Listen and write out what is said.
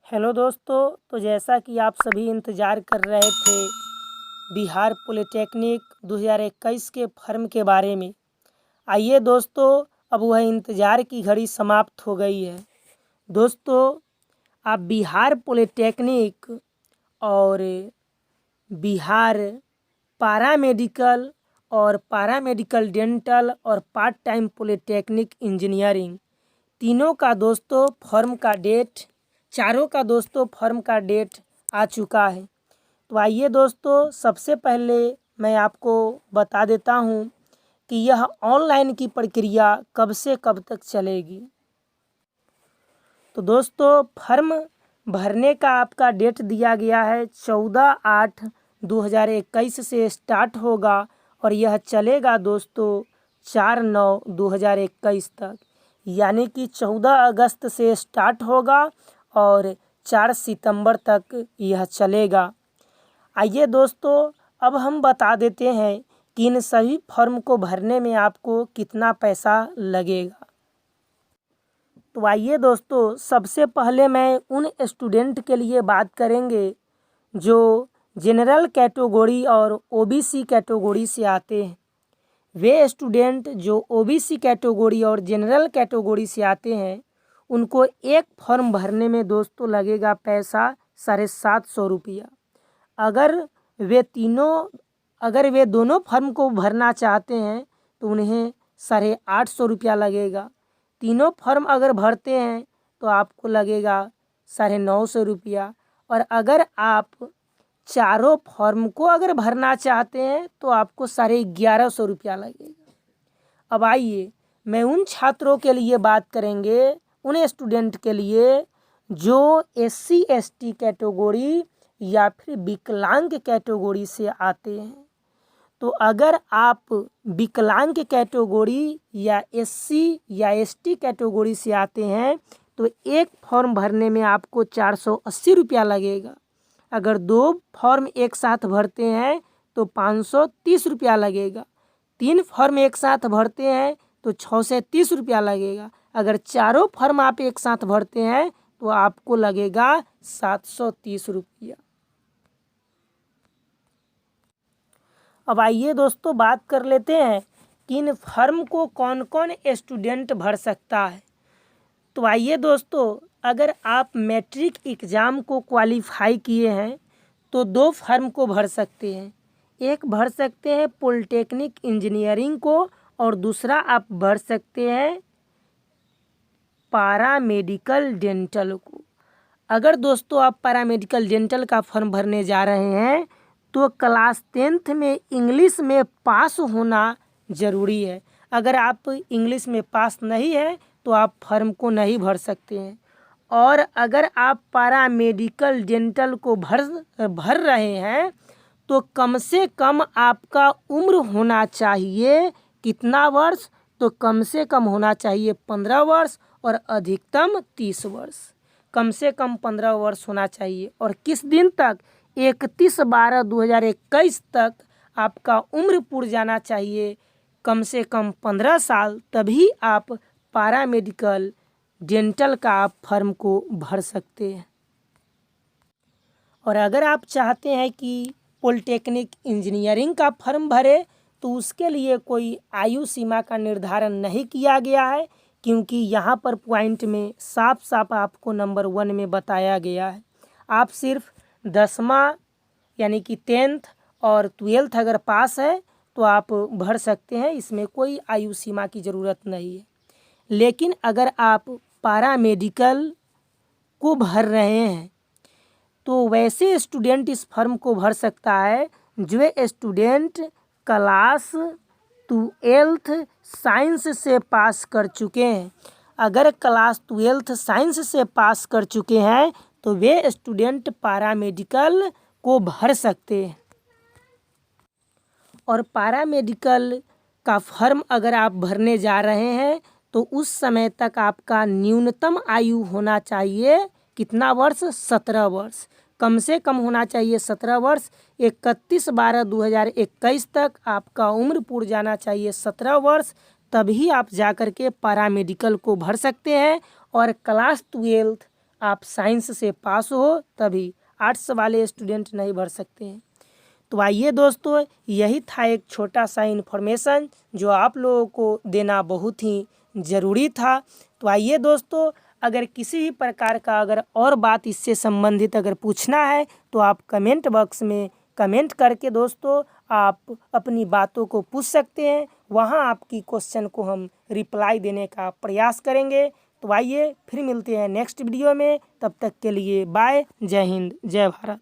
Hello दोस्तों। तो जैसा कि आप सभी इंतज़ार कर रहे थे बिहार पॉलिटेक्निक 2021 के फॉर्म के बारे में, आइए दोस्तों, अब वह इंतज़ार की घड़ी समाप्त हो गई है। दोस्तों, आप बिहार पॉलिटेक्निक और बिहार पैरामेडिकल डेंटल और पार्ट टाइम पॉलिटेक्निक इंजीनियरिंग तीनों का दोस्तों फॉर्म का डेट आ चुका है। तो आइए दोस्तों, सबसे पहले मैं आपको बता देता हूं कि यह ऑनलाइन की प्रक्रिया कब से कब तक चलेगी। तो दोस्तों, फॉर्म भरने का आपका डेट दिया गया है 14/8/2021 से स्टार्ट होगा और यह चलेगा दोस्तों 4/9/2021 तक, यानी कि 14 अगस्त से स्टार्ट होगा और 4 सितंबर तक यह चलेगा। आइए दोस्तों, अब हम बता देते हैं कि इन सभी फॉर्म को भरने में आपको कितना पैसा लगेगा। तो आइए दोस्तों, सबसे पहले मैं उन स्टूडेंट के लिए बात करेंगे जो जनरल कैटेगरी और ओबीसी कैटेगरी से आते हैं। वे स्टूडेंट जो ओबीसी कैटेगरी और जनरल कैटेगरी से आते हैं, उनको एक फॉर्म भरने में दोस्तों लगेगा पैसा 750 रुपया। अगर वे दोनों फॉर्म को भरना चाहते हैं तो उन्हें 850 रुपया लगेगा। तीनों फॉर्म अगर भरते हैं तो आपको लगेगा 950 रुपया। और अगर आप चारों फॉर्म को अगर भरना चाहते हैं तो आपको 1150 रुपया लगेगा। अब आइए, मैं उन छात्रों के लिए बात करेंगे, उन स्टूडेंट के लिए जो SC ST कैटेगरी या फिर विकलांग कैटेगरी से आते हैं। तो अगर आप विकलांग कैटेगरी या SC या ST कैटेगरी से आते हैं तो एक फॉर्म भरने में आपको 480 रुपया लगेगा। अगर दो फॉर्म एक साथ भरते हैं तो 530 रुपया लगेगा। 3 फॉर्म एक साथ भरते हैं तो 630 रुपया लगेगा। अगर चारों फॉर्म आप एक साथ भरते हैं तो आपको लगेगा 730 रुपया। अब आइए दोस्तों, बात कर लेते हैं कि इन फॉर्म को कौन कौन स्टूडेंट भर सकता है। तो आइए दोस्तों, अगर आप मैट्रिक एग्ज़ाम को क्वालिफाई किए हैं तो 2 फॉर्म को भर सकते हैं। एक भर सकते हैं पॉलिटेक्निक इंजीनियरिंग को और दूसरा आप भर सकते हैं पैरामेडिकल डेंटल को। अगर दोस्तों आप पैरामेडिकल डेंटल का फॉर्म भरने जा रहे हैं तो क्लास 10th में इंग्लिश में पास होना ज़रूरी है। अगर आप इंग्लिश में पास नहीं है तो आप फॉर्म को नहीं भर सकते हैं। और अगर आप पैरामेडिकल डेंटल को भर रहे हैं तो कम से कम आपका उम्र होना चाहिए कितना वर्ष? तो कम से कम होना चाहिए 15 वर्ष और अधिकतम 30 वर्ष। कम से कम 15 वर्ष होना चाहिए। और किस दिन तक? 31/12/2021 तक आपका उम्र पूर जाना चाहिए, कम से कम 15 साल, तभी आप पैरामेडिकल डेंटल का आप फॉर्म को भर सकते हैं। और अगर आप चाहते हैं कि पॉलिटेक्निक इंजीनियरिंग का फॉर्म भरे तो उसके लिए कोई आयु सीमा का निर्धारण नहीं किया गया है, क्योंकि यहाँ पर पॉइंट में साफ साफ आपको नंबर 1 में बताया गया है। आप सिर्फ 10वां यानी कि 10th और 12th अगर पास है तो आप भर सकते हैं, इसमें कोई आयु सीमा की ज़रूरत नहीं है। लेकिन अगर आप पैरामेडिकल को भर रहे हैं तो वैसे स्टूडेंट इस फॉर्म को भर सकता है जो स्टूडेंट क्लास 12th साइंस से पास कर चुके हैं। अगर क्लास 12th साइंस से पास कर चुके हैं तो वे स्टूडेंट पैरामेडिकल को भर सकते हैं। और पैरामेडिकल का फॉर्म अगर आप भरने जा रहे हैं तो उस समय तक आपका न्यूनतम आयु होना चाहिए कितना वर्ष? 17 वर्ष। कम से कम होना चाहिए 17 वर्ष। 31/12/2021 तक आपका उम्र पूर जाना चाहिए 17 वर्ष, तभी आप जा कर के पैरामेडिकल को भर सकते हैं। और क्लास 12 आप साइंस से पास हो तभी, आर्ट्स वाले स्टूडेंट नहीं भर सकते हैं। तो आइए दोस्तों, यही था एक छोटा सा इन्फॉर्मेशन जो आप लोगों को देना बहुत ही ज़रूरी था। तो आइए दोस्तों, अगर किसी भी प्रकार का अगर और बात इससे संबंधित अगर पूछना है तो आप कमेंट बॉक्स में कमेंट करके दोस्तों आप अपनी बातों को पूछ सकते हैं। वहाँ आपकी क्वेश्चन को हम रिप्लाई देने का प्रयास करेंगे। तो आइए फिर मिलते हैं नेक्स्ट वीडियो में, तब तक के लिए बाय, जय हिंद, जय भारत।